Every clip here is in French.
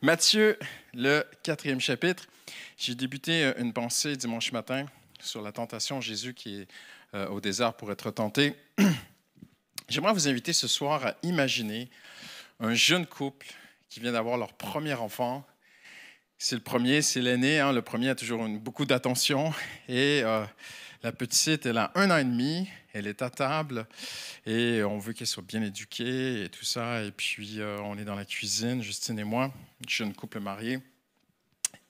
Matthieu, le 4e chapitre. J'ai débuté une pensée dimanche matin sur la tentation Jésus qui est au désert pour être tenté. J'aimerais vous inviter ce soir à imaginer un jeune couple qui vient d'avoir leur premier enfant. C'est le premier, c'est l'aîné. Le premier a toujours beaucoup d'attention. Et la petite, elle a 1 an et demi. Elle est à table et on veut qu'elle soit bien éduquée et tout ça. Et puis, on est dans la cuisine, Justine et moi, jeune couple marié.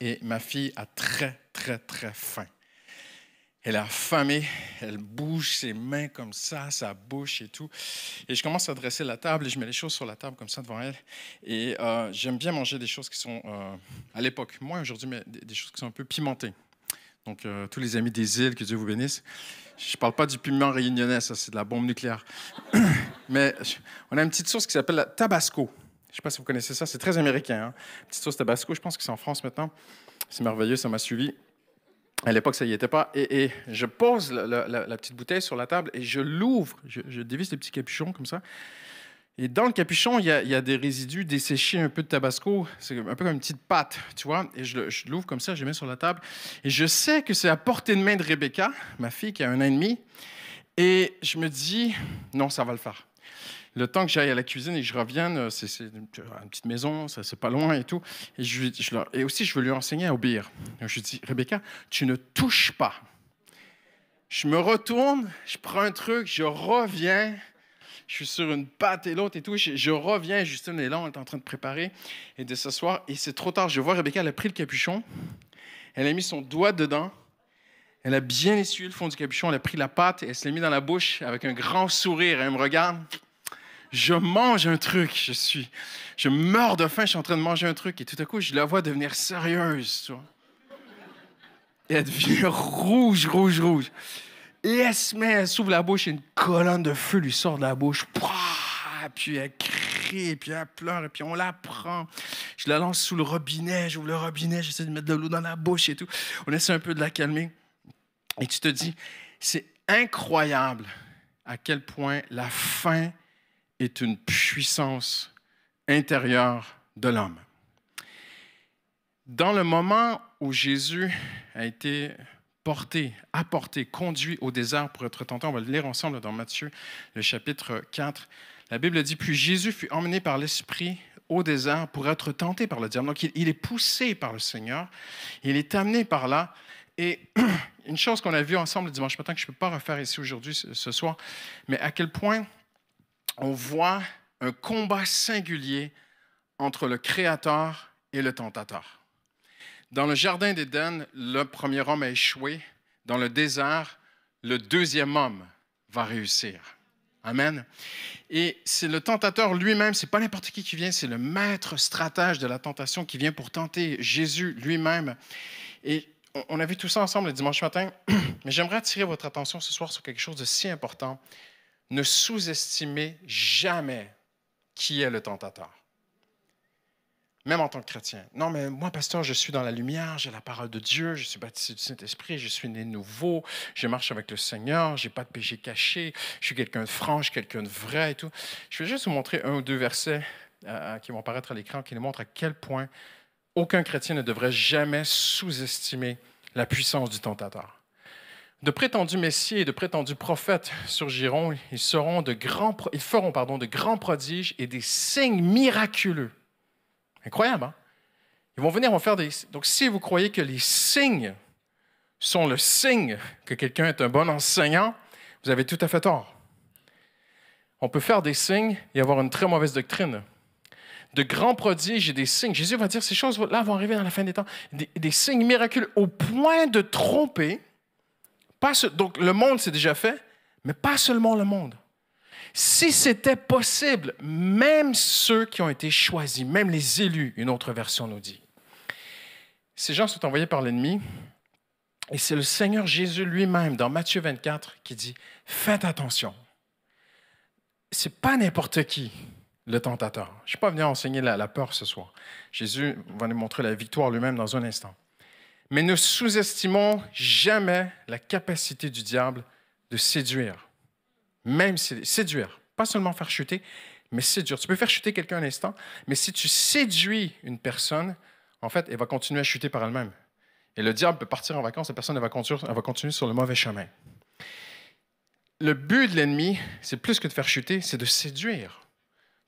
Et ma fille a très, très, très faim. Elle est affamée, elle bouge ses mains comme ça, sa bouche et tout. Et je commence à dresser la table et je mets les choses sur la table comme ça devant elle. Et j'aime bien manger des choses qui sont, à l'époque, moi aujourd'hui, mais des choses qui sont un peu pimentées. Donc, tous les amis des îles, que Dieu vous bénisse. Je ne parle pas du piment réunionnais, ça, c'est de la bombe nucléaire. Mais on a une petite sauce qui s'appelle la Tabasco. Je ne sais pas si vous connaissez ça, c'est très américain. Petite sauce Tabasco, je pense que c'est en France maintenant. C'est merveilleux, ça m'a suivi. À l'époque, ça n'y était pas. Et je pose la petite bouteille sur la table et je l'ouvre. Je dévisse les petits capuchons comme ça. Et dans le capuchon, il y a des résidus desséchés un peu de Tabasco. C'est un peu comme une petite pâte, tu vois. Et je l'ouvre comme ça, je le mets sur la table. Et je sais que c'est à portée de main de Rebecca, ma fille qui a 1 an et demi. Et je me dis, non, ça va le faire. Le temps que j'aille à la cuisine et que je revienne, c'est une petite maison, ça c'est pas loin et tout. Et aussi, je veux lui enseigner à obéir. Je lui dis, Rebecca, tu ne touches pas. Je me retourne, je prends un truc, je reviens. Je suis sur une pâte et l'autre et tout. Je reviens, Justine est là, on est en train de préparer et de s'asseoir. Et c'est trop tard. Je vois Rebecca, elle a pris le capuchon. Elle a mis son doigt dedans. Elle a bien essuyé le fond du capuchon. Elle a pris la pâte et elle se l'est mis dans la bouche avec un grand sourire. Elle me regarde. Je mange un truc. Je meurs de faim. Je suis en train de manger un truc. Et tout à coup, je la vois devenir sérieuse. Tu vois. Et elle devient rouge. Et elle s'ouvre la bouche et une colonne de feu lui sort de la bouche. Pouah! Puis elle crie, puis elle pleure, et puis on la prend. Je la lance sous le robinet, j'ouvre le robinet, j'essaie de mettre de l'eau dans la bouche et tout. On essaie un peu de la calmer. Et tu te dis, c'est incroyable à quel point la faim est une puissance intérieure de l'homme. Dans le moment où Jésus a été apporté, conduit au désert pour être tenté. On va le lire ensemble dans Matthieu, le chapitre 4. La Bible dit, « Puis Jésus fut emmené par l'Esprit au désert pour être tenté par le diable. » Donc, il est poussé par le Seigneur. Il est amené par là. Et une chose qu'on a vue ensemble le dimanche matin, que je ne peux pas refaire ici aujourd'hui, ce soir, mais à quel point on voit un combat singulier entre le Créateur et le tentateur. Dans le jardin d'Éden, le premier homme a échoué. Dans le désert, le deuxième homme va réussir. Amen. Et c'est le tentateur lui-même, ce n'est pas n'importe qui vient, c'est le maître stratège de la tentation qui vient pour tenter Jésus lui-même. Et on a vu tout ça ensemble le dimanche matin, mais j'aimerais attirer votre attention ce soir sur quelque chose de si important. Ne sous-estimez jamais qui est le tentateur. Même en tant que chrétien. Non, mais moi, pasteur, je suis dans la lumière, j'ai la parole de Dieu, je suis baptisé du Saint-Esprit, je suis né nouveau, je marche avec le Seigneur, je n'ai pas de péché caché, je suis quelqu'un de franc, je suis quelqu'un de vrai et tout. Je vais juste vous montrer 1 ou 2 versets qui vont apparaître à l'écran qui nous montrent à quel point aucun chrétien ne devrait jamais sous-estimer la puissance du tentateur. De prétendus messieurs et de prétendus prophètes surgiront, ils feront de grands prodiges et des signes miraculeux. Incroyable, hein? Ils vont venir, vont faire des... Donc, si vous croyez que les signes sont le signe que quelqu'un est un bon enseignant, vous avez tout à fait tort. On peut faire des signes et avoir une très mauvaise doctrine. De grands prodiges et des signes. Jésus va dire, ces choses-là vont arriver dans la fin des temps. Des signes miraculeux au point de tromper. Donc, le monde, c'est déjà fait, mais pas seulement le monde. Si c'était possible, même ceux qui ont été choisis, même les élus, une autre version nous dit. Ces gens sont envoyés par l'ennemi et c'est le Seigneur Jésus lui-même, dans Matthieu 24, qui dit « Faites attention. » Ce n'est pas n'importe qui, le tentateur. Je ne suis pas venu enseigner la peur ce soir. Jésus va nous montrer la victoire lui-même dans un instant. Mais ne sous-estimons jamais la capacité du diable de séduire. Même séduire, pas seulement faire chuter, mais séduire. Tu peux faire chuter quelqu'un un instant, mais si tu séduis une personne, en fait, elle va continuer à chuter par elle-même. Et le diable peut partir en vacances, la personne elle va continuer sur le mauvais chemin. Le but de l'ennemi, c'est plus que de faire chuter, c'est de séduire,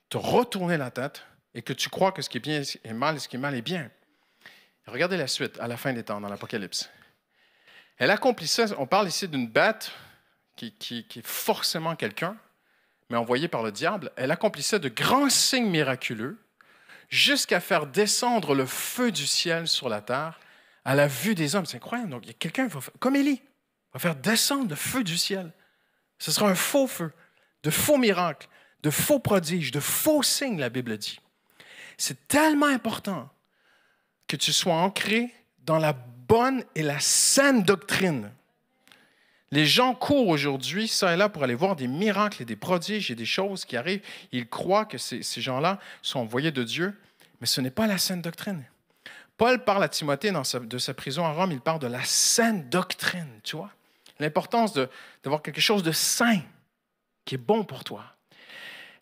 te retourner la tête et que tu crois que ce qui est bien est mal et ce qui est mal est bien. Regardez la suite, à la fin des temps, dans l'Apocalypse. Elle accomplit ça, on parle ici d'une bête qui est forcément quelqu'un, mais envoyée par le diable. Elle accomplissait de grands signes miraculeux jusqu'à faire descendre le feu du ciel sur la terre à la vue des hommes. C'est incroyable. Donc, il y a quelqu'un, comme Élie, va faire descendre le feu du ciel. Ce sera un faux feu, de faux miracles, de faux prodiges, de faux signes, la Bible dit. C'est tellement important que tu sois ancré dans la bonne et la saine doctrine. Les gens courent aujourd'hui, ça et là, pour aller voir des miracles et des prodiges et des choses qui arrivent. Ils croient que ces gens-là sont envoyés de Dieu, mais ce n'est pas la saine doctrine. Paul parle à Timothée de sa prison à Rome, il parle de la saine doctrine, tu vois. L'importance d'avoir quelque chose de sain qui est bon pour toi.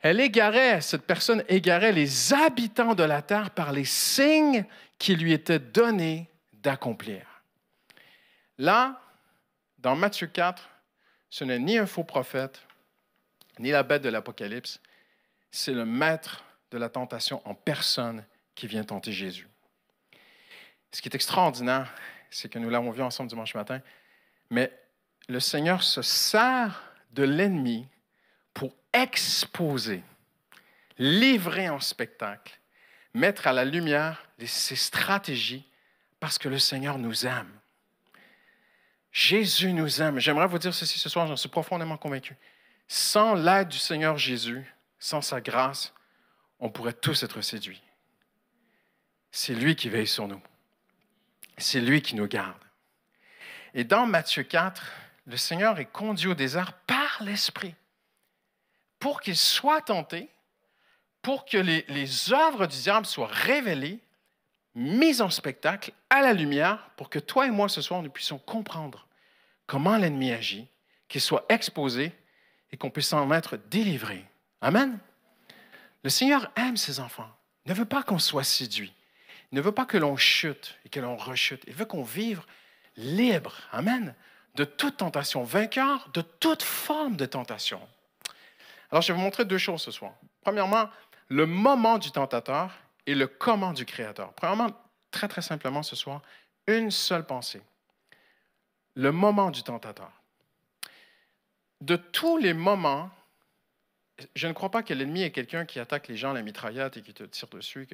Cette personne égarait les habitants de la terre par les signes qui lui étaient donnés d'accomplir. Là, dans Matthieu 4, ce n'est ni un faux prophète, ni la bête de l'Apocalypse, c'est le maître de la tentation en personne qui vient tenter Jésus. Ce qui est extraordinaire, c'est que nous l'avons vu ensemble dimanche matin, mais le Seigneur se sert de l'ennemi pour exposer, livrer en spectacle, mettre à la lumière ses stratégies parce que le Seigneur nous aime. Jésus nous aime. J'aimerais vous dire ceci ce soir, j'en suis profondément convaincu. Sans l'aide du Seigneur Jésus, sans sa grâce, on pourrait tous être séduits. C'est lui qui veille sur nous. C'est lui qui nous garde. Et dans Matthieu 4, le Seigneur est conduit au désert par l'Esprit pour qu'il soit tenté, pour que les œuvres du diable soient révélées, mises en spectacle, à la lumière, pour que toi et moi, ce soir, nous puissions comprendre comment l'ennemi agit, qu'il soit exposé et qu'on puisse en être délivré. Amen. Le Seigneur aime ses enfants. Il ne veut pas qu'on soit séduit. Il ne veut pas que l'on chute et que l'on rechute. Il veut qu'on vive libre. Amen. De toute tentation, vainqueur de toute forme de tentation. Alors, je vais vous montrer deux choses ce soir. Premièrement, le moment du tentateur et le comment du Créateur. Premièrement, très, très simplement ce soir, une seule pensée. Le moment du tentateur. De tous les moments, je ne crois pas que l'ennemi est quelqu'un qui attaque les gens à la mitraillette et qui te tire dessus.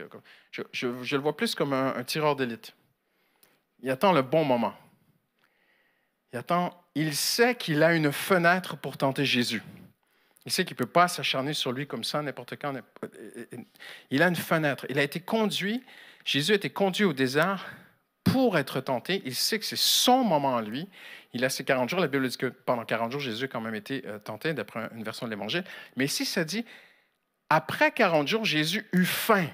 Je le vois plus comme un tireur d'élite. Il attend le bon moment. Il sait qu'il a une fenêtre pour tenter Jésus. Il sait qu'il ne peut pas s'acharner sur lui comme ça n'importe quand. Il a une fenêtre. Jésus a été conduit au désert pour être tenté. Il sait que c'est son moment à lui. Il a ses 40 jours. La Bible dit que pendant 40 jours, Jésus a quand même été tenté, d'après une version de l'Évangile. Mais ici, ça dit, après 40 jours, Jésus eut faim.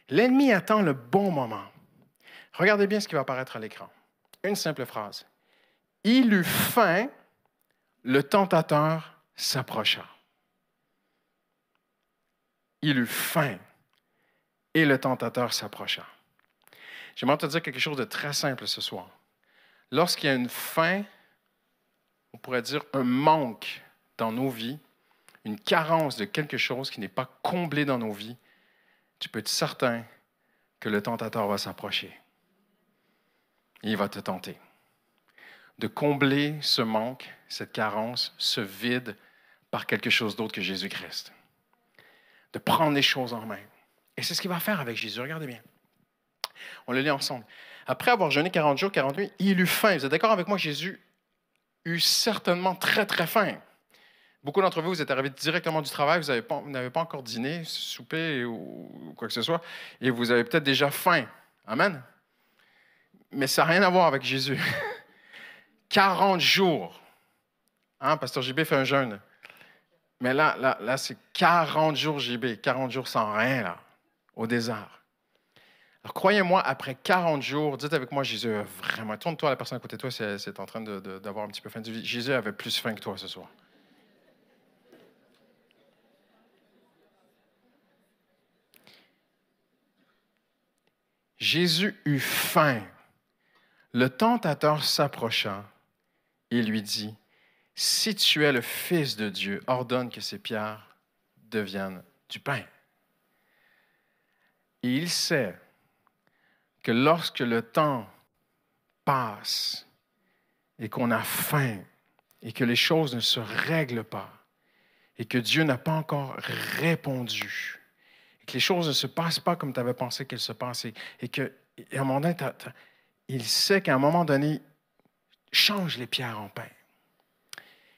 L'ennemi attend le bon moment. Regardez bien ce qui va apparaître à l'écran. Une simple phrase. Il eut faim, le tentateur s'approcha. Il eut faim et le tentateur s'approcha. J'aimerais te dire quelque chose de très simple ce soir. Lorsqu'il y a une faim, on pourrait dire un manque dans nos vies, une carence de quelque chose qui n'est pas comblé dans nos vies, tu peux être certain que le tentateur va s'approcher. Et il va te tenter de combler ce manque, cette carence, ce vide par quelque chose d'autre que Jésus-Christ. De prendre les choses en main. Et c'est ce qu'il va faire avec Jésus. Regardez bien. On le lit ensemble. Après avoir jeûné 40 jours, 40 nuits, il eut faim. Vous êtes d'accord avec moi? Jésus eut certainement très, très faim. Beaucoup d'entre vous, vous êtes arrivés directement du travail, vous n'avez pas encore dîné, soupé ou quoi que ce soit, et vous avez peut-être déjà faim. Amen? Mais ça n'a rien à voir avec Jésus. 40 jours. Hein, Pasteur JB fait un jeûne. Mais là, c'est 40 jours JB, 40 jours sans rien, là, au désert. Alors, croyez-moi, après 40 jours, dites avec moi, Jésus a vraiment... Tourne-toi à la personne à côté de toi, c'est en train d'avoir un petit peu faim. Jésus avait plus faim que toi ce soir. Jésus eut faim. Le tentateur s'approcha et lui dit, « Si tu es le Fils de Dieu, ordonne que ces pierres deviennent du pain. » Et il sait que lorsque le temps passe et qu'on a faim et que les choses ne se règlent pas et que Dieu n'a pas encore répondu et que les choses ne se passent pas comme tu avais pensé qu'elles se passaient et qu'à un moment donné, il sait qu'à un moment donné, change les pierres en pain.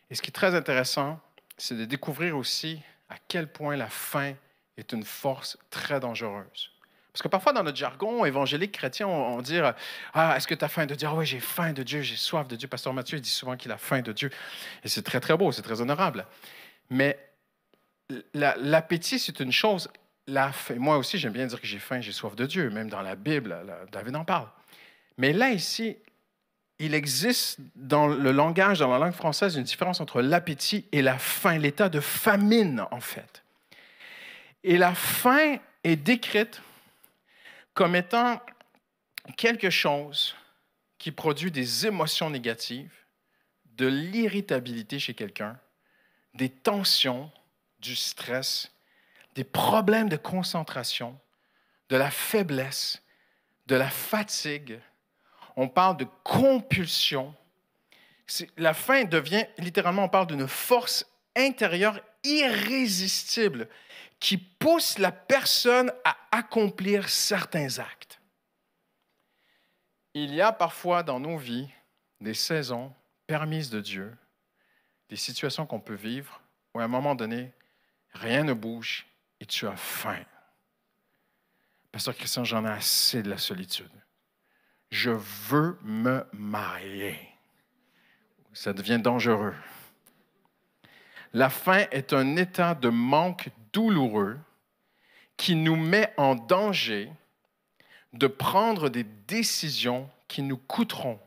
Et ce qui est très intéressant, c'est de découvrir aussi à quel point la faim est une force très dangereuse. Parce que parfois, dans notre jargon évangélique chrétien, on dit « Ah, est-ce que tu as faim de Dieu? Ah oui, j'ai faim de Dieu, j'ai soif de Dieu. » Pasteur Mathieu dit souvent qu'il a faim de Dieu. Et c'est très, très beau, c'est très honorable. Mais l'appétit, c'est une chose. Moi aussi, j'aime bien dire que j'ai faim, j'ai soif de Dieu. Même dans la Bible, David en parle. Mais là, ici, il existe dans le langage, dans la langue française, une différence entre l'appétit et la faim, l'état de famine, en fait. Et la faim est décrite comme étant quelque chose qui produit des émotions négatives, de l'irritabilité chez quelqu'un, des tensions, du stress, des problèmes de concentration, de la faiblesse, de la fatigue. On parle de compulsion. La faim devient, littéralement, on parle d'une force intérieure irrésistible qui pousse la personne à accomplir certains actes. Il y a parfois dans nos vies des saisons permises de Dieu, des situations qu'on peut vivre où à un moment donné, rien ne bouge et tu as faim. Pasteur Christian, j'en ai assez de la solitude. Je veux me marier. Ça devient dangereux. La faim est un état de manque douloureux qui nous met en danger de prendre des décisions qui nous coûteront,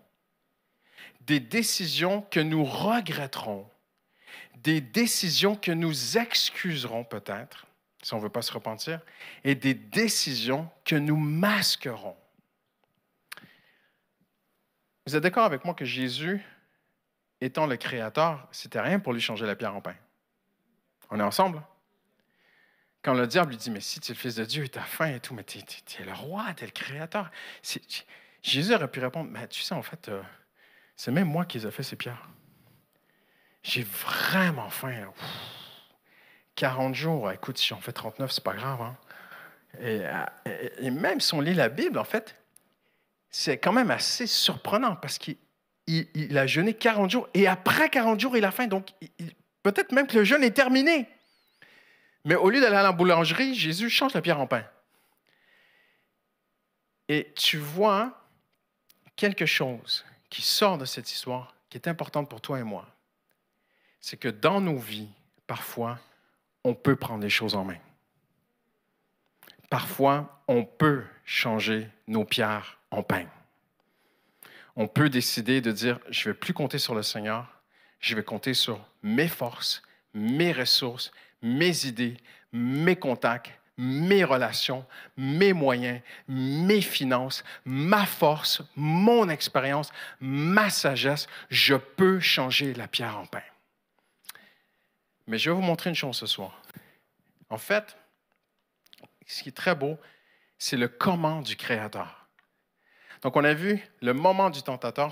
des décisions que nous regretterons, des décisions que nous excuserons peut-être, si on ne veut pas se repentir, et des décisions que nous masquerons. Vous êtes d'accord avec moi que Jésus, étant le Créateur, c'était rien pour lui changer la pierre en pain? On est ensemble? Quand le diable lui dit, mais si tu es le Fils de Dieu, tu as faim et tout, mais tu es le roi, tu es le Créateur. Jésus aurait pu répondre, mais tu sais, en fait, c'est même moi qui les ai fait ces pierres. J'ai vraiment faim. 40 jours, écoute, si j'en fais 39, c'est pas grave. Hein? Et même si on lit la Bible, en fait, c'est quand même assez surprenant parce qu'il a jeûné 40 jours et après 40 jours, il a faim. Donc, peut-être même que le jeûne est terminé. Mais au lieu d'aller à la boulangerie, Jésus change la pierre en pain. Et tu vois quelque chose qui sort de cette histoire, qui est importante pour toi et moi. C'est que dans nos vies, parfois, on peut prendre les choses en main. Parfois, on peut changer nos pierres en pain. On peut décider de dire, je ne vais plus compter sur le Seigneur, je vais compter sur mes forces, mes ressources, mes idées, mes contacts, mes relations, mes moyens, mes finances, ma force, mon expérience, ma sagesse. Je peux changer la pierre en pain. Mais je vais vous montrer une chose ce soir. En fait, ce qui est très beau, c'est le comment du Créateur. Donc, on a vu le moment du tentateur.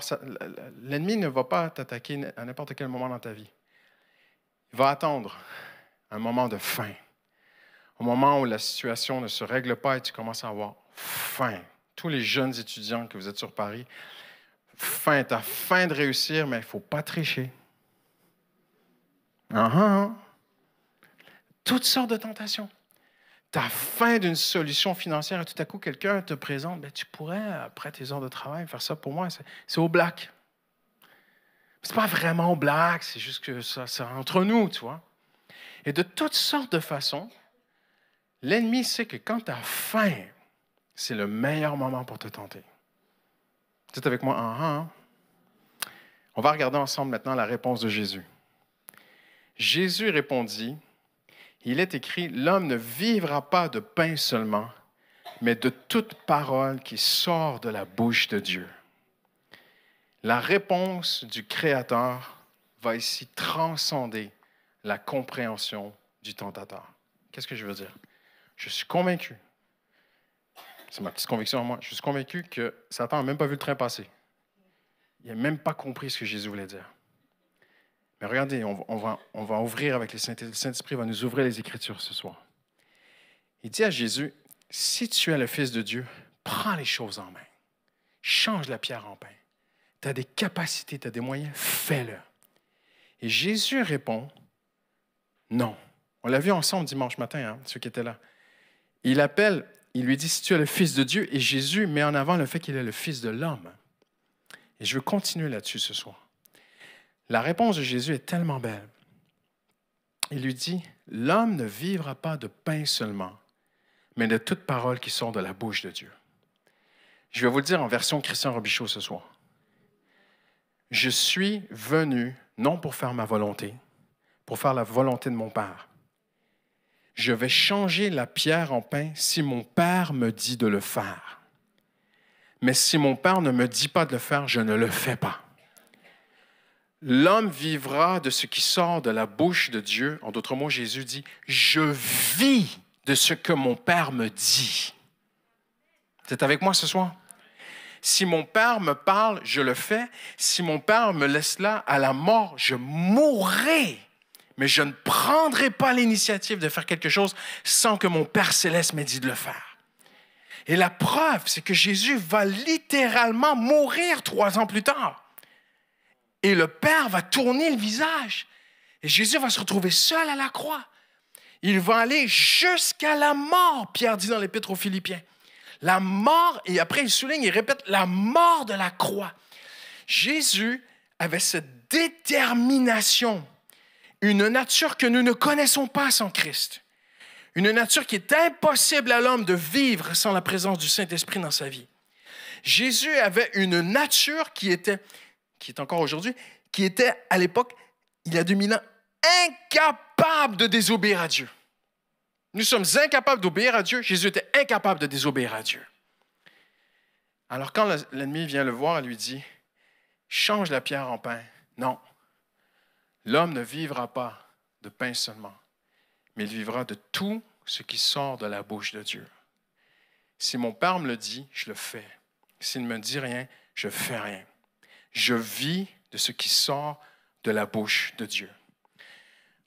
L'ennemi ne va pas t'attaquer à n'importe quel moment dans ta vie. Il va attendre un moment de faim. Au moment où la situation ne se règle pas et tu commences à avoir faim. Tous les jeunes étudiants que vous êtes sur Paris, faim, tu as faim de réussir, mais il ne faut pas tricher. Toutes sortes de tentations. Tu as faim d'une solution financière et tout à coup, quelqu'un te présente, ben, tu pourrais, après tes heures de travail, faire ça pour moi. C'est au black. Ce n'est pas vraiment au black, c'est juste que ça, c'est entre nous, tu vois. Et de toutes sortes de façons, l'ennemi sait que quand tu as faim, c'est le meilleur moment pour te tenter. Tu es avec moi? On va regarder ensemble maintenant la réponse de Jésus. Jésus répondit, il est écrit, l'homme ne vivra pas de pain seulement, mais de toute parole qui sort de la bouche de Dieu. La réponse du Créateur va ici transcender la compréhension du tentateur. Qu'est-ce que je veux dire? Je suis convaincu, c'est ma petite conviction en moi, je suis convaincu que Satan n'a même pas vu le train passer. Il n'a même pas compris ce que Jésus voulait dire. Mais regardez, on va ouvrir avec le Saint-Esprit, va nous ouvrir les Écritures ce soir. Il dit à Jésus, si tu es le Fils de Dieu, prends les choses en main. Change la pierre en pain. Tu as des capacités, tu as des moyens, fais-le. Et Jésus répond, non. On l'a vu ensemble dimanche matin, hein, ceux qui étaient là. Il lui dit, si tu es le Fils de Dieu, et Jésus met en avant le fait qu'il est le Fils de l'homme. Et je veux continuer là-dessus ce soir. La réponse de Jésus est tellement belle. Il lui dit, l'homme ne vivra pas de pain seulement, mais de toute parole qui sort de la bouche de Dieu. Je vais vous le dire en version Christian Robichaud ce soir. Je suis venu, non pour faire ma volonté, pour faire la volonté de mon Père. Je vais changer la pierre en pain si mon Père me dit de le faire. Mais si mon Père ne me dit pas de le faire, je ne le fais pas. L'homme vivra de ce qui sort de la bouche de Dieu. En d'autres mots, Jésus dit, je vis de ce que mon Père me dit. Vous êtes avec moi ce soir? Si mon Père me parle, je le fais. Si mon Père me laisse là, à la mort, je mourrai. Mais je ne prendrai pas l'initiative de faire quelque chose sans que mon Père céleste m'ait dit de le faire. Et la preuve, c'est que Jésus va littéralement mourir 3 ans plus tard. Et le Père va tourner le visage. Et Jésus va se retrouver seul à la croix. Il va aller jusqu'à la mort, Pierre dit dans l'Épître aux Philippiens. La mort, et après il souligne, il répète, la mort de la croix. Jésus avait cette détermination, une nature que nous ne connaissons pas sans Christ. Une nature qui est impossible à l'homme de vivre sans la présence du Saint-Esprit dans sa vie. Jésus avait une nature qui est encore aujourd'hui, qui était à l'époque, il y a 2000 ans, incapable de désobéir à Dieu. Nous sommes incapables d'obéir à Dieu. Jésus était incapable de désobéir à Dieu. Alors quand l'ennemi vient le voir, il lui dit, change la pierre en pain. Non, l'homme ne vivra pas de pain seulement, mais il vivra de tout ce qui sort de la bouche de Dieu. Si mon Père me le dit, je le fais. S'il ne me dit rien, je ne fais rien. Je vis de ce qui sort de la bouche de Dieu.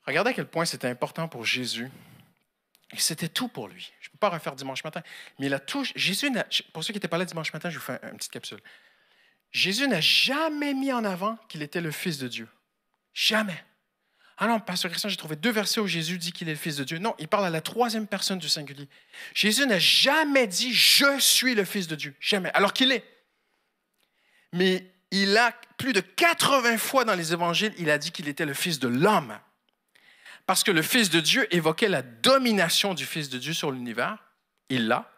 Regardez à quel point c'était important pour Jésus. Et c'était tout pour lui. Je ne peux pas refaire dimanche matin. Mais Jésus, pour ceux qui n'étaient pas là dimanche matin, je vous fais une petite capsule. Jésus n'a jamais mis en avant qu'il était le Fils de Dieu. Jamais. Ah non, Pasteur Christian, j'ai trouvé 2 versets où Jésus dit qu'il est le Fils de Dieu. Non, il parle à la 3e personne du singulier. Jésus n'a jamais dit « Je suis le Fils de Dieu ». Jamais. Alors qu'il est. Mais il a plus de 80 fois dans les évangiles, il a dit qu'il était le Fils de l'homme. Parce que le Fils de Dieu évoquait la domination du Fils de Dieu sur l'univers. Il l'a.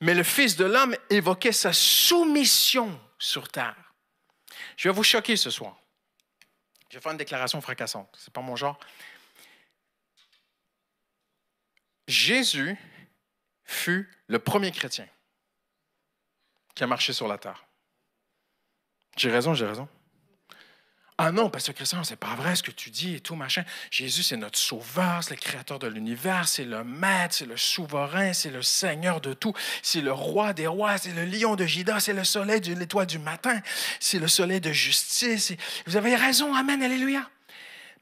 Mais le Fils de l'homme évoquait sa soumission sur terre. Je vais vous choquer ce soir. Je vais faire une déclaration fracassante. Ce n'est pas mon genre. Jésus fut le premier chrétien qui a marché sur la terre. J'ai raison, j'ai raison. Ah non, Pasteur Christian, c'est pas vrai ce que tu dis et tout, machin. Jésus, c'est notre sauveur, c'est le créateur de l'univers, c'est le maître, c'est le souverain, c'est le Seigneur de tout, c'est le roi des rois, c'est le lion de Juda, c'est le soleil de l'étoile du matin, c'est le soleil de justice. Vous avez raison, amen, alléluia.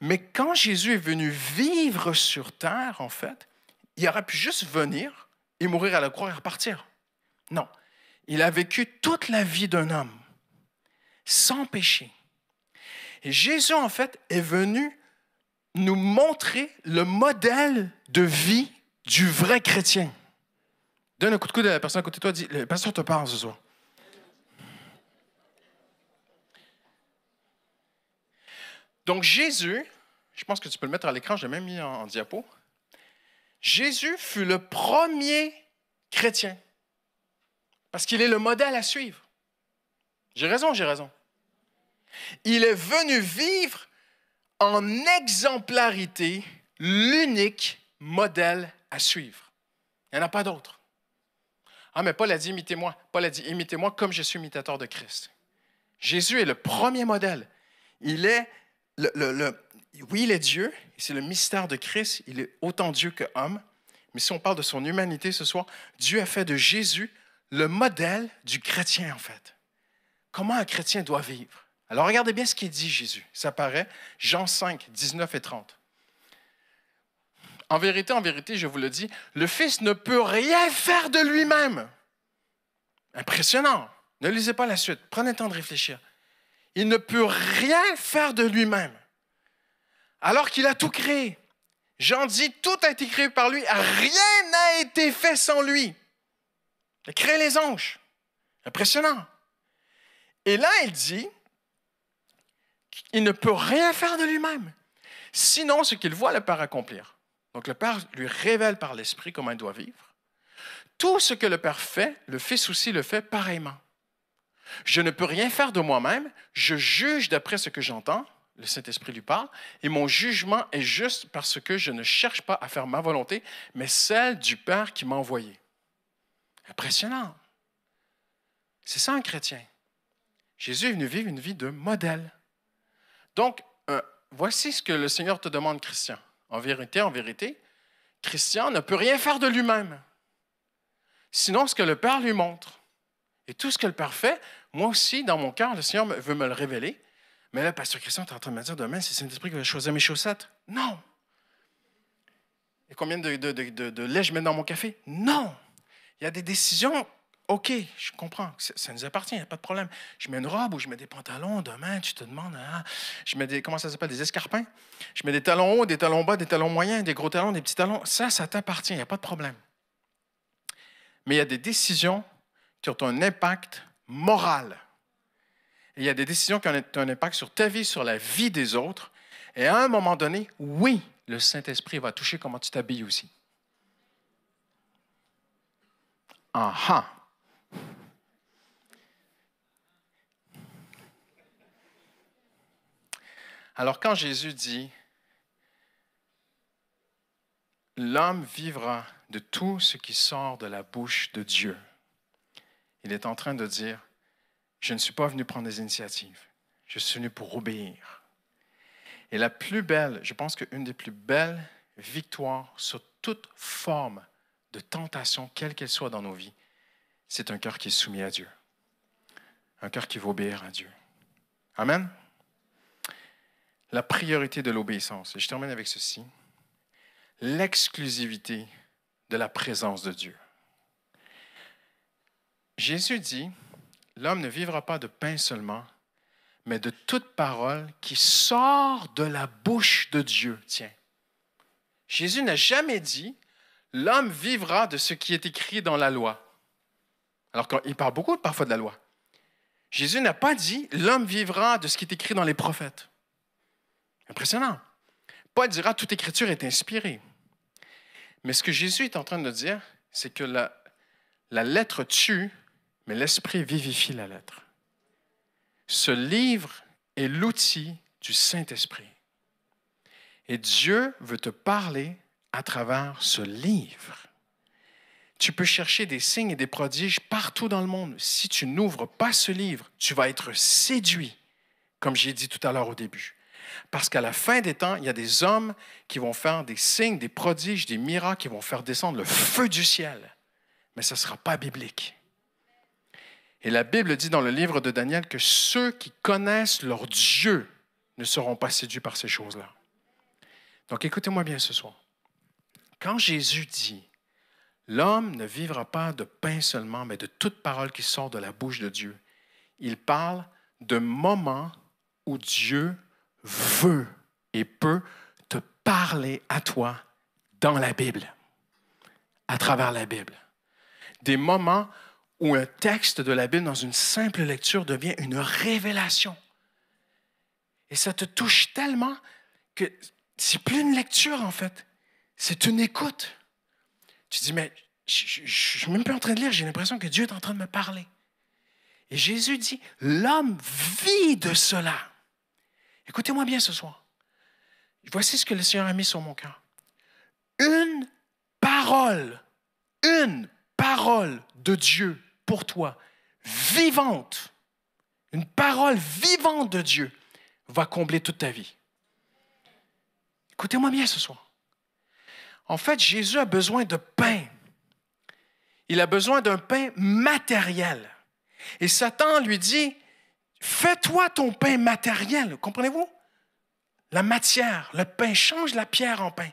Mais quand Jésus est venu vivre sur terre, en fait, il aurait pu juste venir et mourir à la croix et repartir. Non, il a vécu toute la vie d'un homme, sans péché. Et Jésus, en fait, est venu nous montrer le modèle de vie du vrai chrétien. Donne un coup de coude à la personne à côté de toi, dis, le pasteur te parle ce soir. Donc Jésus, je pense que tu peux le mettre à l'écran, je l'ai même mis en diapo. Jésus fut le premier chrétien. Parce qu'il est le modèle à suivre. J'ai raison, j'ai raison. Il est venu vivre en exemplarité l'unique modèle à suivre. Il n'y en a pas d'autre. Ah, mais Paul a dit imitez-moi. Paul a dit imitez-moi comme je suis imitateur de Christ. Jésus est le premier modèle. Il est oui, il est Dieu, et c'est le mystère de Christ. Il est autant Dieu que homme. Mais si on parle de son humanité ce soir, Dieu a fait de Jésus le modèle du chrétien, en fait. Comment un chrétien doit vivre? Alors, regardez bien ce qu'il dit, Jésus. Ça paraît, Jean 5, 19 et 30. En vérité, je vous le dis, le Fils ne peut rien faire de lui-même. Impressionnant. Ne lisez pas la suite. Prenez le temps de réfléchir. Il ne peut rien faire de lui-même, alors qu'il a tout créé. Jean dit, tout a été créé par lui. Rien n'a été fait sans lui. Il a créé les anges. Impressionnant. Et là, il dit, il ne peut rien faire de lui-même. Sinon, ce qu'il voit le Père accomplir. Donc, le Père lui révèle par l'Esprit comment il doit vivre. Tout ce que le Père fait, le Fils aussi le fait pareillement. Je ne peux rien faire de moi-même, je juge d'après ce que j'entends, le Saint-Esprit lui parle, et mon jugement est juste parce que je ne cherche pas à faire ma volonté, mais celle du Père qui m'a envoyé. Impressionnant. C'est ça un chrétien. Jésus est venu vivre une vie de modèle. Donc, voici ce que le Seigneur te demande, Christian. En vérité, Christian ne peut rien faire de lui-même. Sinon, ce que le Père lui montre. Et tout ce que le Père fait, moi aussi, dans mon cœur, le Seigneur veut me le révéler. Mais là, Pasteur Christian, tu es en train de me dire demain, c'est le Saint-Esprit qui va choisir mes chaussettes. Non. Et combien de lait je mets dans mon café? Non. Il y a des décisions. OK, je comprends. Ça nous appartient, il n'y a pas de problème. Je mets une robe ou je mets des pantalons. Demain, tu te demandes, je mets comment ça s'appelle, des escarpins. Je mets des talons hauts, des talons bas, des talons moyens, des gros talons, des petits talons. Ça t'appartient, il n'y a pas de problème. Mais il y a des décisions qui ont un impact moral. Et il y a des décisions qui ont un impact sur ta vie, sur la vie des autres. Et à un moment donné, oui, le Saint-Esprit va toucher comment tu t'habilles aussi. Ah! Alors quand Jésus dit « L'homme vivra de tout ce qui sort de la bouche de Dieu », il est en train de dire « Je ne suis pas venu prendre des initiatives, je suis venu pour obéir. » Et la plus belle, je pense qu'une des plus belles victoires sur toute forme de tentation, quelle qu'elle soit dans nos vies, c'est un cœur qui est soumis à Dieu. Un cœur qui va obéir à Dieu. Amen? La priorité de l'obéissance. Et je termine avec ceci. L'exclusivité de la présence de Dieu. Jésus dit, l'homme ne vivra pas de pain seulement, mais de toute parole qui sort de la bouche de Dieu. Tiens, Jésus n'a jamais dit, l'homme vivra de ce qui est écrit dans la loi. Alors qu'il parle beaucoup parfois de la loi. Jésus n'a pas dit, l'homme vivra de ce qui est écrit dans les prophètes. Impressionnant. Paul dira, toute écriture est inspirée. Mais ce que Jésus est en train de dire, c'est que la lettre tue, mais l'Esprit vivifie la lettre. Ce livre est l'outil du Saint-Esprit. Et Dieu veut te parler à travers ce livre. Tu peux chercher des signes et des prodiges partout dans le monde. Si tu n'ouvres pas ce livre, tu vas être séduit, comme j'ai dit tout à l'heure au début. Parce qu'à la fin des temps, il y a des hommes qui vont faire des signes, des prodiges, des miracles, qui vont faire descendre le feu du ciel. Mais ce ne sera pas biblique. Et la Bible dit dans le livre de Daniel que ceux qui connaissent leur Dieu ne seront pas séduits par ces choses-là. Donc écoutez-moi bien ce soir. Quand Jésus dit « L'homme ne vivra pas de pain seulement, mais de toute parole qui sort de la bouche de Dieu », il parle de moments où Dieu veut et peut te parler à toi dans la Bible, à travers la Bible. Des moments où un texte de la Bible, dans une simple lecture, devient une révélation. Et ça te touche tellement que c'est plus une lecture, en fait. C'est une écoute. Tu dis, mais je ne suis même plus en train de lire, j'ai l'impression que Dieu est en train de me parler. Et Jésus dit, l'homme vit de cela. Écoutez-moi bien ce soir. Voici ce que le Seigneur a mis sur mon cœur. Une parole parole de Dieu pour toi, vivante, une parole vivante de Dieu, va combler toute ta vie. Écoutez-moi bien ce soir. En fait, Jésus a besoin de pain. Il a besoin d'un pain matériel. Et Satan lui dit, fais-toi ton pain matériel. Comprenez-vous? La matière, le pain, change la pierre en pain.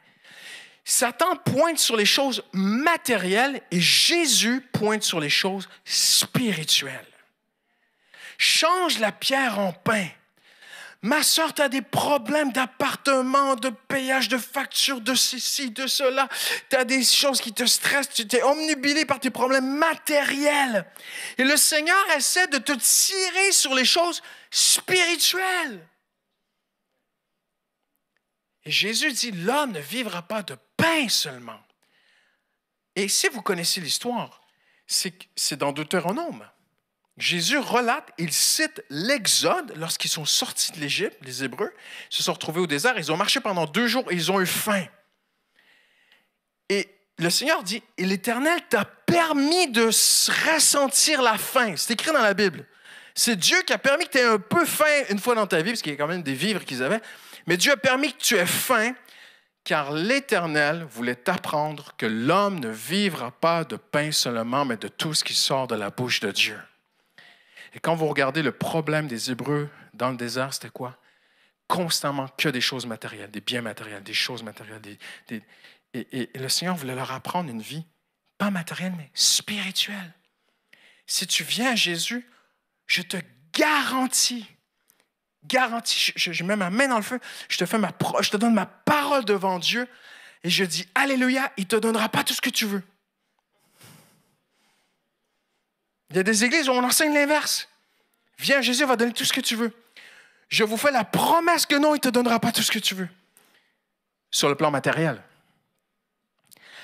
Satan pointe sur les choses matérielles et Jésus pointe sur les choses spirituelles. Change la pierre en pain. Ma soeur, tu as des problèmes d'appartement, de payage, de facture, de ceci, de cela. Tu as des choses qui te stressent. Tu es omnubilé par tes problèmes matériels. Et le Seigneur essaie de te tirer sur les choses spirituelles. Et Jésus dit, l'homme ne vivra pas de pain seulement. Et si vous connaissez l'histoire, c'est dans Deutéronome. Jésus relate, il cite l'Exode lorsqu'ils sont sortis de l'Égypte, les Hébreux, ils se sont retrouvés au désert, ils ont marché pendant 2 jours et ils ont eu faim. Et le Seigneur dit, et l'Éternel t'a permis de ressentir la faim. C'est écrit dans la Bible. C'est Dieu qui a permis que tu aies un peu faim une fois dans ta vie, parce qu'il y a quand même des vivres qu'ils avaient, mais Dieu a permis que tu aies faim, car l'Éternel voulait t'apprendre que l'homme ne vivra pas de pain seulement, mais de tout ce qui sort de la bouche de Dieu. Et quand vous regardez le problème des Hébreux dans le désert, c'était quoi? Constamment que des choses matérielles, des biens matériels, des choses matérielles. Et le Seigneur voulait leur apprendre une vie, pas matérielle, mais spirituelle. Si tu viens à Jésus, je te garantis, je mets ma main dans le feu, je te donne ma parole devant Dieu et je dis, Alléluia, il ne te donnera pas tout ce que tu veux. Il y a des églises où on enseigne l'inverse. Viens, Jésus va donner tout ce que tu veux. Je vous fais la promesse que non, il ne te donnera pas tout ce que tu veux. Sur le plan matériel.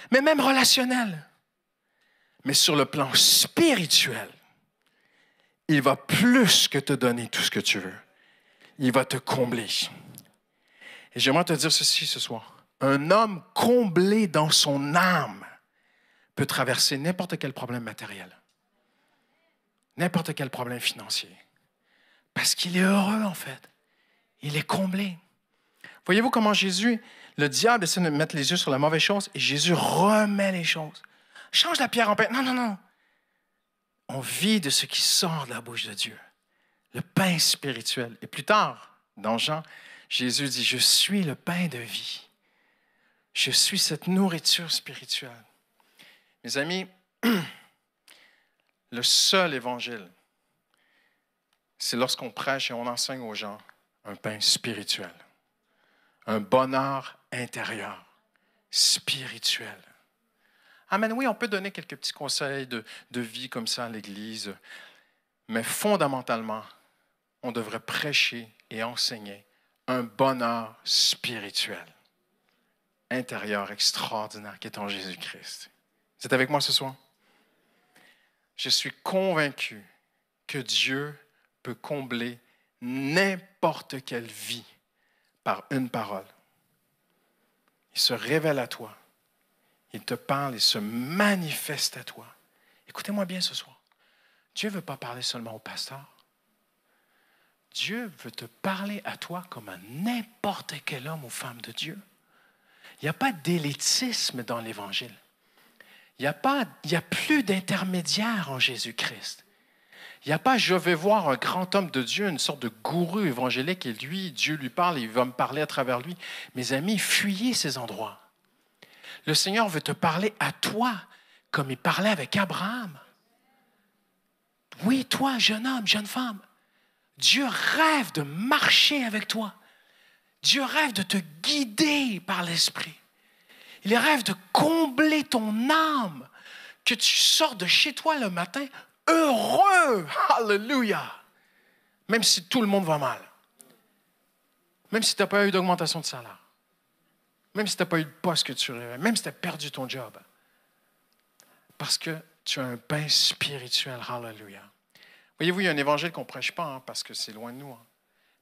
Mais même relationnel. Mais sur le plan spirituel, il va plus que te donner tout ce que tu veux. Il va te combler. Et j'aimerais te dire ceci ce soir. Un homme comblé dans son âme peut traverser n'importe quel problème matériel. N'importe quel problème financier. Parce qu'il est heureux, en fait. Il est comblé. Voyez-vous comment Jésus, le diable essaie de mettre les yeux sur la mauvaise chose et Jésus remet les choses. Change la pierre en pain. Non, non, non. On vit de ce qui sort de la bouche de Dieu. Le pain spirituel. Et plus tard, dans Jean, Jésus dit, je suis le pain de vie. Je suis cette nourriture spirituelle. Mes amis, le seul évangile, c'est lorsqu'on prêche et on enseigne aux gens un pain spirituel, un bonheur intérieur, spirituel. Amen, oui, on peut donner quelques petits conseils de vie comme ça à l'Église, mais fondamentalement, on devrait prêcher et enseigner un bonheur spirituel, intérieur extraordinaire qui est en Jésus-Christ. Vous êtes avec moi ce soir? Je suis convaincu que Dieu peut combler n'importe quelle vie par une parole. Il se révèle à toi. Il te parle et se manifeste à toi. Écoutez-moi bien ce soir. Dieu ne veut pas parler seulement au pasteur. Dieu veut te parler à toi comme à n'importe quel homme ou femme de Dieu. Il n'y a pas d'élitisme dans l'Évangile. Il n'y a plus d'intermédiaire en Jésus-Christ. Il n'y a pas « je vais voir un grand homme de Dieu », une sorte de gourou évangélique et lui, Dieu lui parle et il va me parler à travers lui. Mes amis, fuyez ces endroits. Le Seigneur veut te parler à toi comme il parlait avec Abraham. Oui, toi, jeune homme, jeune femme. Dieu rêve de marcher avec toi. Dieu rêve de te guider par l'Esprit. Il rêve de combler ton âme, que tu sortes de chez toi le matin heureux. Alléluia. Même si tout le monde va mal. Même si tu n'as pas eu d'augmentation de salaire. Même si tu n'as pas eu de poste que tu rêvais. Même si tu as perdu ton job. Parce que tu as un pain spirituel. Alléluia. Voyez-vous, il y a un évangile qu'on ne prêche pas parce que c'est loin de nous.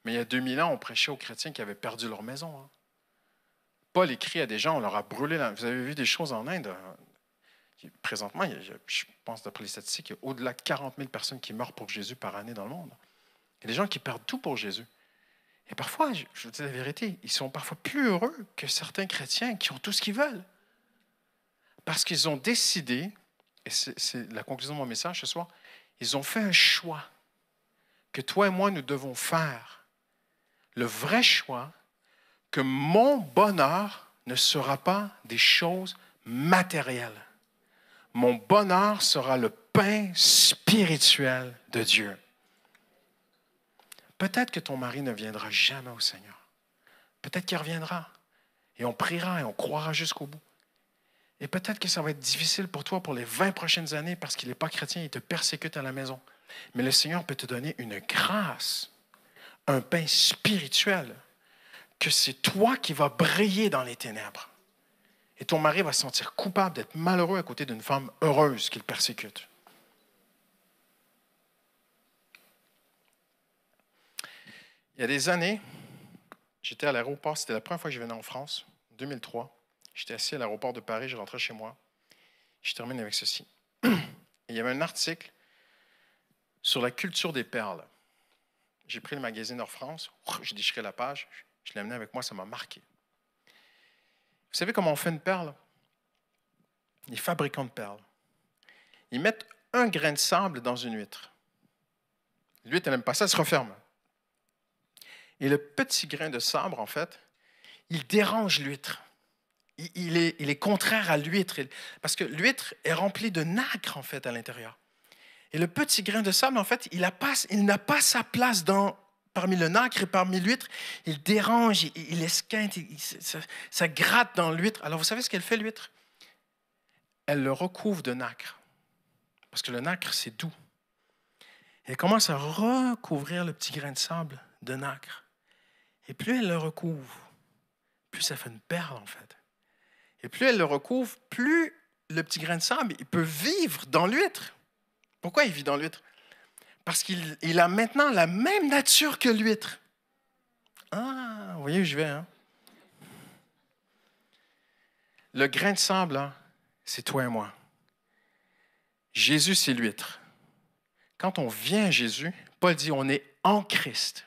Mais il y a 2000 ans, on prêchait aux chrétiens qui avaient perdu leur maison. Paul écrit à des gens, on leur a brûlé. Vous avez vu des choses en Inde. Présentement, je pense, d'après les statistiques, il y a au-delà de 40 000 personnes qui meurent pour Jésus par année dans le monde. Il y a des gens qui perdent tout pour Jésus. Et parfois, je vous dis la vérité, ils sont parfois plus heureux que certains chrétiens qui ont tout ce qu'ils veulent. Parce qu'ils ont décidé, et c'est la conclusion de mon message ce soir, ils ont fait un choix que toi et moi, nous devons faire. Le vrai choix que mon bonheur ne sera pas des choses matérielles. Mon bonheur sera le pain spirituel de Dieu. Peut-être que ton mari ne viendra jamais au Seigneur. Peut-être qu'il reviendra. Et on priera et on croira jusqu'au bout. Et peut-être que ça va être difficile pour toi pour les 20 prochaines années parce qu'il n'est pas chrétien, il te persécute à la maison. Mais le Seigneur peut te donner une grâce, un pain spirituel, que c'est toi qui vas briller dans les ténèbres. Et ton mari va se sentir coupable d'être malheureux à côté d'une femme heureuse qu'il persécute. Il y a des années, j'étais à l'aéroport, c'était la première fois que je venais en France, en 2003. J'étais assis à l'aéroport de Paris, je rentrais chez moi. Je termine avec ceci. Et il y avait un article sur la culture des perles. J'ai pris le magazine Hors France, j'ai déchiré la page, je l'ai amené avec moi, ça m'a marqué. Vous savez comment on fait une perle? Les fabricants de perles. Ils mettent un grain de sable dans une huître. L'huître, elle n'aime pas ça, elle se referme. Et le petit grain de sable, en fait, il dérange l'huître. Il est contraire à l'huître, parce que l'huître est remplie de nacre, en fait, à l'intérieur. Et le petit grain de sable, en fait, il n'a pas sa place parmi le nacre et parmi l'huître. Il dérange, il esquinte, ça gratte dans l'huître. Alors, vous savez ce qu'elle fait, l'huître? Elle le recouvre de nacre, parce que le nacre, c'est doux. Elle commence à recouvrir le petit grain de sable de nacre. Et plus elle le recouvre, plus ça fait une perle, en fait. Et plus elle le recouvre, plus le petit grain de sable, il peut vivre dans l'huître. Pourquoi il vit dans l'huître? Parce qu'il a maintenant la même nature que l'huître. Ah, vous voyez où je vais, hein? Le grain de sable, hein, c'est toi et moi. Jésus, c'est l'huître. Quand on vient à Jésus, Paul dit on est en Christ.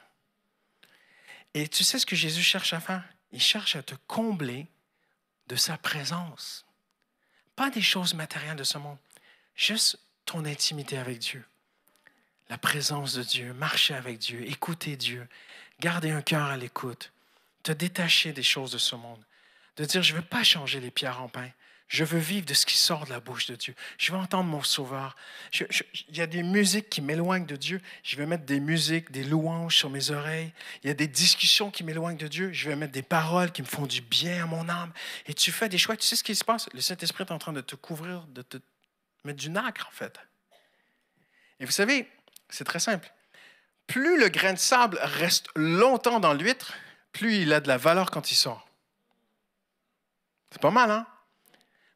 Et tu sais ce que Jésus cherche à faire? Il cherche à te combler de sa présence. Pas des choses matérielles de ce monde. Juste ton intimité avec Dieu. La présence de Dieu, marcher avec Dieu, écouter Dieu, garder un cœur à l'écoute, te détacher des choses de ce monde. De dire, je ne veux pas changer les pierres en pain. Je veux vivre de ce qui sort de la bouche de Dieu. Je veux entendre mon Sauveur. Il y a des musiques qui m'éloignent de Dieu. Je vais mettre des musiques, des louanges sur mes oreilles. Il y a des discussions qui m'éloignent de Dieu. Je vais mettre des paroles qui me font du bien à mon âme. Et tu fais des choix. Tu sais ce qui se passe? Le Saint-Esprit est en train de te couvrir, de te mettre du nacre, en fait. Et vous savez, c'est très simple. Plus le grain de sable reste longtemps dans l'huître, plus il a de la valeur quand il sort. C'est pas mal, hein?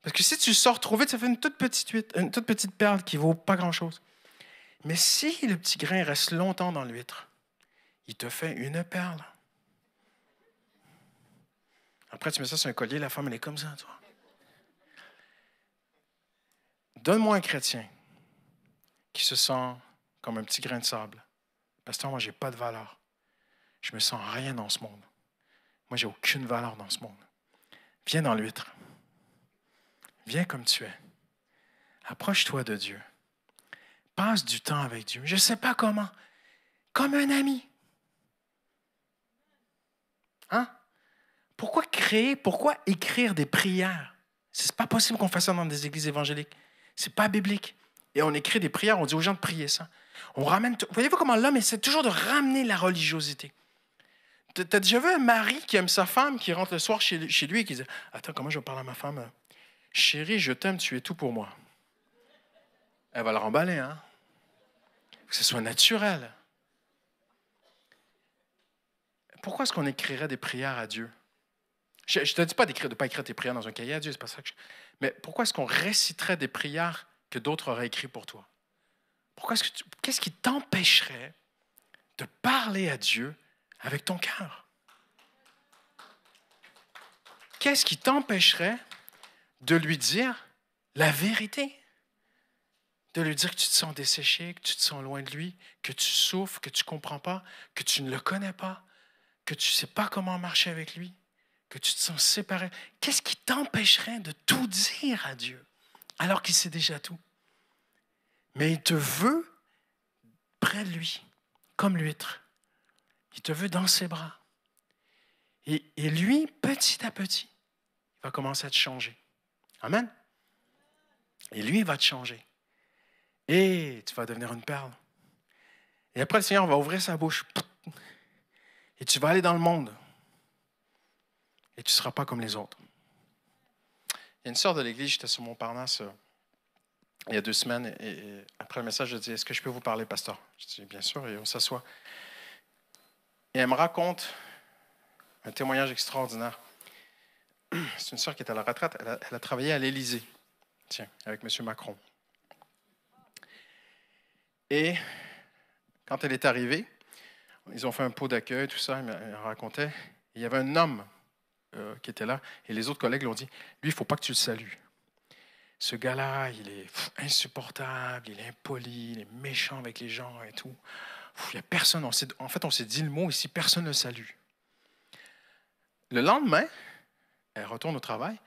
Parce que si tu sors trop vite, ça fait une toute petite huître, une toute petite perle qui ne vaut pas grand-chose. Mais si le petit grain reste longtemps dans l'huître, il te fait une perle. Après, tu mets ça sur un collier, la femme, elle est comme ça, toi. Donne-moi un chrétien qui se sent comme un petit grain de sable. Pasteur, moi, je n'ai pas de valeur. Je ne me sens rien dans ce monde. Moi, je n'ai aucune valeur dans ce monde. Viens dans l'huître. Viens comme tu es. Approche-toi de Dieu. Passe du temps avec Dieu. Je ne sais pas comment. Comme un ami. Hein? Pourquoi écrire des prières? Ce n'est pas possible qu'on fasse ça dans des églises évangéliques. Ce n'est pas biblique. Et on écrit des prières, on dit aux gens de prier ça. On ramène. Voyez-vous comment l'homme essaie toujours de ramener la religiosité? Tu as déjà vu un mari qui aime sa femme, qui rentre le soir chez lui et qui dit « Attends, comment je vais parler à ma femme? Chérie, je t'aime, tu es tout pour moi. » Elle va le remballer, hein? Que ce soit naturel. Pourquoi est-ce qu'on écrirait des prières à Dieu? Je ne te dis pas de ne pas écrire tes prières dans un cahier à Dieu, c'est pas ça que mais pourquoi est-ce qu'on réciterait des prières que d'autres auraient écrites pour toi? Qu'est-ce qui t'empêcherait de parler à Dieu avec ton cœur? Qu'est-ce qui t'empêcherait de lui dire la vérité, de lui dire que tu te sens desséché, que tu te sens loin de lui, que tu souffres, que tu ne comprends pas, que tu ne le connais pas, que tu ne sais pas comment marcher avec lui, que tu te sens séparé. Qu'est-ce qui t'empêcherait de tout dire à Dieu alors qu'il sait déjà tout? Mais il te veut près de lui, comme l'huître. Il te veut dans ses bras. Et lui, petit à petit, il va commencer à te changer. Amen. Et lui, il va te changer. Et tu vas devenir une perle. Et après, le Seigneur va ouvrir sa bouche. Et tu vas aller dans le monde. Et tu ne seras pas comme les autres. Il y a une sœur de l'Église, j'étais sur Montparnasse il y a 2 semaines. Et après le message, je dis, est-ce que je peux vous parler, pasteur? Je dis, bien sûr, et on s'assoit. Et elle me raconte un témoignage extraordinaire. C'est une sœur qui est à la retraite. Elle a travaillé à l'Élysée, tiens, avec M. Macron. Et quand elle est arrivée, ils ont fait un pot d'accueil, tout ça, elle racontait. Il y avait un homme qui était là, et les autres collègues l'ont dit, lui, il ne faut pas que tu le salues. Ce gars-là, il est insupportable, il est impoli, il est méchant avec les gens et tout. Il n'y a personne, on s'est dit le mot ici, personne ne le salue. Le lendemain, elle retourne au travail,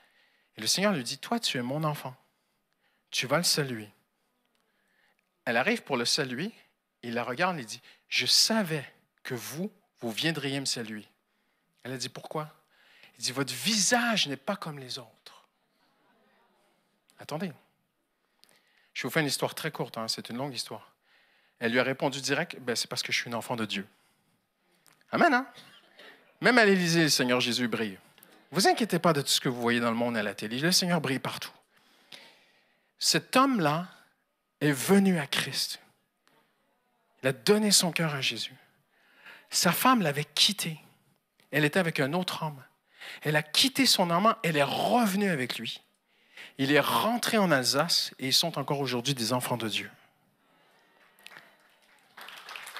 et le Seigneur lui dit, toi, tu es mon enfant, tu vas le saluer. Elle arrive pour le saluer, il la regarde et dit, je savais que vous viendriez me saluer. Elle a dit, pourquoi? Il dit, votre visage n'est pas comme les autres. Attendez. Je vous fais une histoire très courte, hein, c'est une longue histoire. Elle lui a répondu direct, c'est parce que je suis une enfant de Dieu. Amen, hein? Même à l'Élysée, le Seigneur Jésus brille. Ne vous inquiétez pas de tout ce que vous voyez dans le monde à la télé. Le Seigneur brille partout. Cet homme-là est venu à Christ. Il a donné son cœur à Jésus. Sa femme l'avait quitté. Elle était avec un autre homme. Elle a quitté son amant, elle est revenue avec lui. Il est rentré en Alsace et ils sont encore aujourd'hui des enfants de Dieu.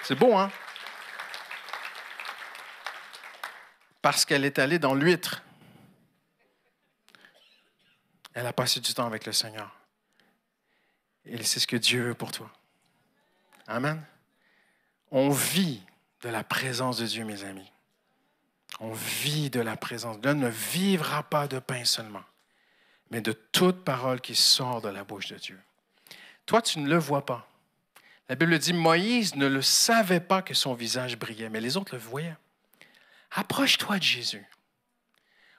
C'est beau, hein? Parce qu'elle est allée dans l'huître. Elle a passé du temps avec le Seigneur. Et c'est ce que Dieu veut pour toi. Amen. On vit de la présence de Dieu, mes amis. On vit de la présence. L'homme ne vivra pas de pain seulement, mais de toute parole qui sort de la bouche de Dieu. Toi, tu ne le vois pas. La Bible dit, Moïse ne le savait pas que son visage brillait, mais les autres le voyaient. Approche-toi de Jésus.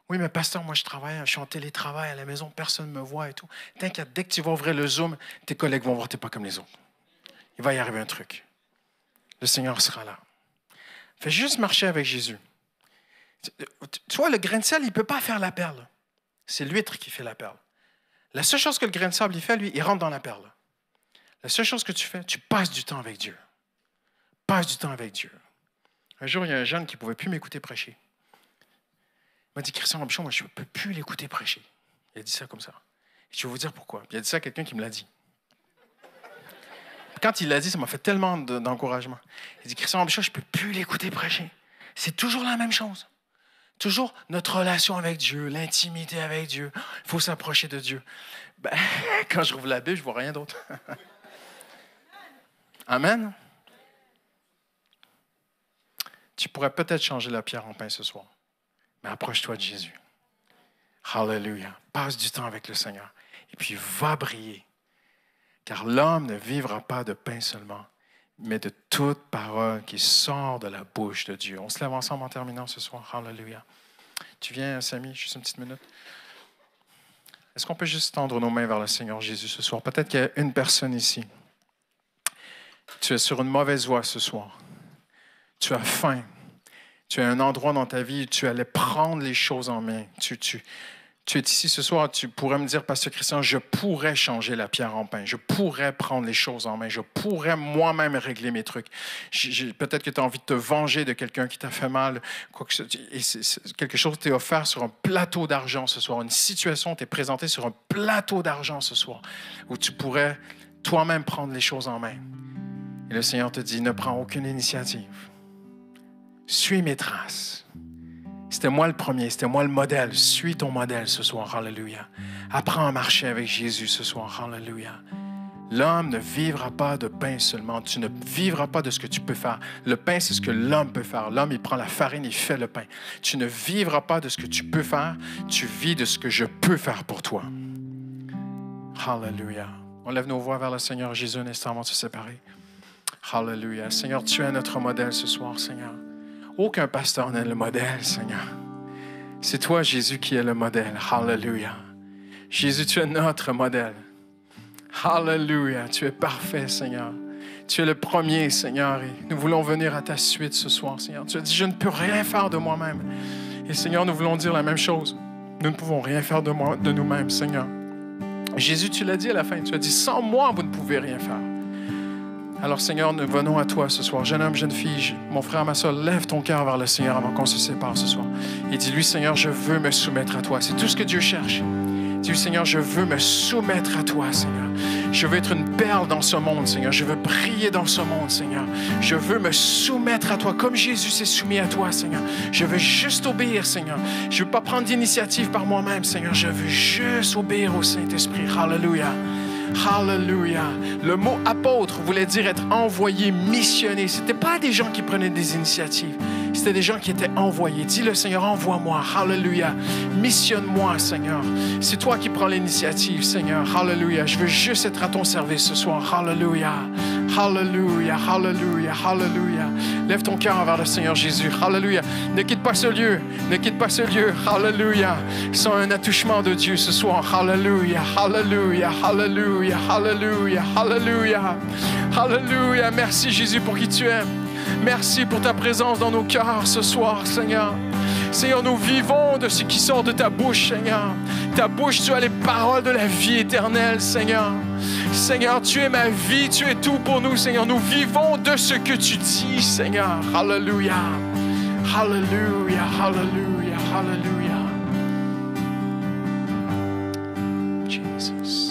Oui, mais pasteur, moi je travaille, je suis en télétravail à la maison, personne ne me voit et tout. T'inquiète, dès que tu vas ouvrir le Zoom, tes collègues vont voir que tu n'es pas comme les autres. Il va y arriver un truc. Le Seigneur sera là. Fais juste marcher avec Jésus. Tu vois, le grain de sel, il ne peut pas faire la perle. C'est l'huître qui fait la perle. La seule chose que le grain de sable il fait, lui, il rentre dans la perle. La seule chose que tu fais, tu passes du temps avec Dieu. Passe du temps avec Dieu. Un jour, il y a un jeune qui ne pouvait plus m'écouter prêcher. Il m'a dit, Christian Robichon, moi, je ne peux plus l'écouter prêcher. Il a dit ça comme ça. Et je vais vous dire pourquoi. Il a dit ça à quelqu'un qui me l'a dit. Quand il l'a dit, ça m'a fait tellement d'encouragement. Il dit, Christian Robichon, je ne peux plus l'écouter prêcher. C'est toujours la même chose. Toujours notre relation avec Dieu, l'intimité avec Dieu. Il faut s'approcher de Dieu. Quand je rouvre la Bible, je ne vois rien d'autre. Amen. Tu pourrais peut-être changer la pierre en pain ce soir, mais approche-toi de Jésus. Alléluia. Passe du temps avec le Seigneur et puis va briller. Car l'homme ne vivra pas de pain seulement, mais de toute parole qui sort de la bouche de Dieu. On se lève ensemble en terminant ce soir. Alléluia. Tu viens, Samy, juste une petite minute. Est-ce qu'on peut juste tendre nos mains vers le Seigneur Jésus ce soir? Peut-être qu'il y a une personne ici. Tu es sur une mauvaise voie ce soir. Tu as faim. Tu as un endroit dans ta vie où tu allais prendre les choses en main. Tu es ici ce soir, tu pourrais me dire, Pasteur Christian, je pourrais changer la pierre en pain. Je pourrais prendre les choses en main. Je pourrais moi-même régler mes trucs. Peut-être que tu as envie de te venger de quelqu'un qui t'a fait mal. Quelque chose t'est offert sur un plateau d'argent ce soir. Une situation t'est présentée sur un plateau d'argent ce soir où tu pourrais toi-même prendre les choses en main. Et le Seigneur te dit, ne prends aucune initiative. Suis mes traces. C'était moi le premier, c'était moi le modèle. Suis ton modèle ce soir, hallelujah. Apprends à marcher avec Jésus ce soir, hallelujah. L'homme ne vivra pas de pain seulement. Tu ne vivras pas de ce que tu peux faire. Le pain, c'est ce que l'homme peut faire. L'homme, il prend la farine, il fait le pain. Tu ne vivras pas de ce que tu peux faire. Tu vis de ce que je peux faire pour toi. Hallelujah. On lève nos voix vers le Seigneur Jésus un instant avant de se séparer. Hallelujah. Seigneur, tu es notre modèle ce soir, Seigneur. Aucun pasteur n'est le modèle, Seigneur. C'est toi, Jésus, qui es le modèle. Hallelujah. Jésus, tu es notre modèle. Hallelujah. Tu es parfait, Seigneur. Tu es le premier, Seigneur, et nous voulons venir à ta suite ce soir, Seigneur. Tu as dit, je ne peux rien faire de moi-même. Et Seigneur, nous voulons dire la même chose. Nous ne pouvons rien faire de nous-mêmes, Seigneur. Jésus, tu l'as dit à la fin. Tu as dit, sans moi, vous ne pouvez rien faire. Alors, Seigneur, nous venons à toi ce soir. Jeune homme, jeune fille, mon frère, ma soeur, lève ton cœur vers le Seigneur avant qu'on se sépare ce soir. Et dis-lui, Seigneur, je veux me soumettre à toi. C'est tout ce que Dieu cherche. Dis-lui, Seigneur, je veux me soumettre à toi, Seigneur. Je veux être une perle dans ce monde, Seigneur. Je veux briller dans ce monde, Seigneur. Je veux me soumettre à toi comme Jésus s'est soumis à toi, Seigneur. Je veux juste obéir, Seigneur. Je ne veux pas prendre d'initiative par moi-même, Seigneur. Je veux juste obéir au Saint-Esprit. Hallelujah. Hallelujah. Le mot apôtre voulait dire être envoyé, missionné. Ce n'était pas des gens qui prenaient des initiatives. C'était des gens qui étaient envoyés. Dis-le, Seigneur, envoie-moi. Hallelujah. Missionne-moi, Seigneur. C'est toi qui prends l'initiative, Seigneur. Hallelujah. Je veux juste être à ton service ce soir. Hallelujah. Hallelujah. Hallelujah. Hallelujah. Lève ton cœur envers le Seigneur Jésus. Hallelujah. Ne quitte pas ce lieu. Ne quitte pas ce lieu. Hallelujah. Sans un attouchement de Dieu ce soir. Hallelujah. Hallelujah. Hallelujah. Hallelujah. Hallelujah. Hallelujah. Merci Jésus pour qui tu es. Merci pour ta présence dans nos cœurs ce soir, Seigneur. Seigneur, nous vivons de ce qui sort de ta bouche, Seigneur. Ta bouche, tu as les paroles de la vie éternelle, Seigneur. Seigneur, tu es ma vie, tu es tout pour nous, Seigneur. Nous vivons de ce que tu dis, Seigneur. Hallelujah. Hallelujah. Hallelujah. Hallelujah. Jesus.